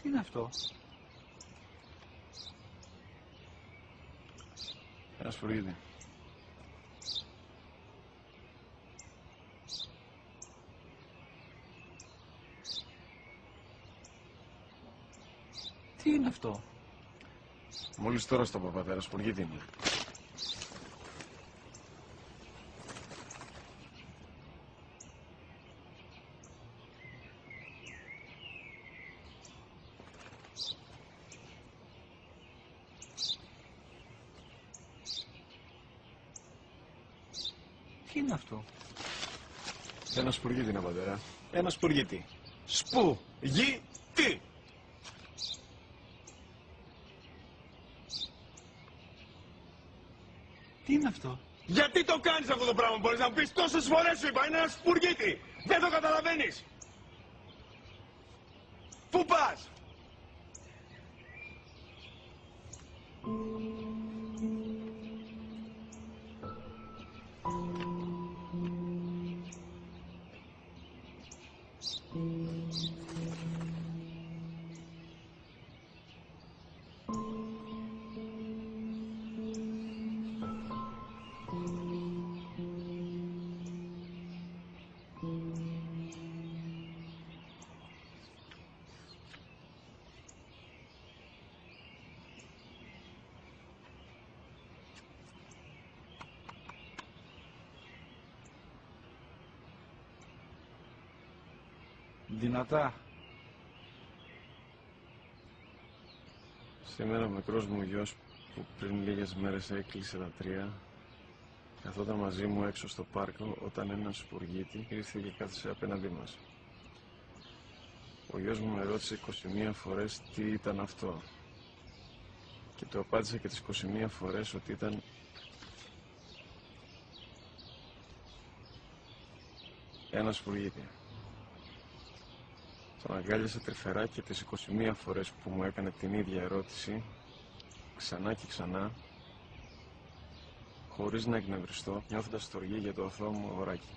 Τι είναι αυτό? Ένα σφουργίτη. Τι είναι αυτό? Μόλις τώρα στο πατέρα, σφουργίτη είναι. Τι είναι αυτό? Ένα σπουργίτη είναι, πατέρα. Ένα σπουργίτη. Σπου-γι-τι. Τι είναι αυτό? Γιατί το κάνεις αυτό το πράγμα, μπορείς να μου πεις? Τόσες φορές σου είπα, είναι ένα σπουργίτη. Δεν το καταλαβαίνεις. Πού πας? Δυνατά. Σήμερα ο μικρός μου γιος που πριν λίγες μέρες έκλεισε τα 3 καθόταν μαζί μου έξω στο πάρκο όταν ένας σπουργίτη ήρθε και κάθισε απέναντί μας. Ο γιος μου με ρώτησε 21 φορές τι ήταν αυτό και του απάντησα και τις 21 φορές ότι ήταν ένα σπουργίτη. Τον αγκάλιασα τρυφερά και τις 21 φορές που μου έκανε την ίδια ερώτηση, ξανά και ξανά, χωρίς να εκνευριστώ, νιώθοντας στοργή για το αθώο μου αγοράκι.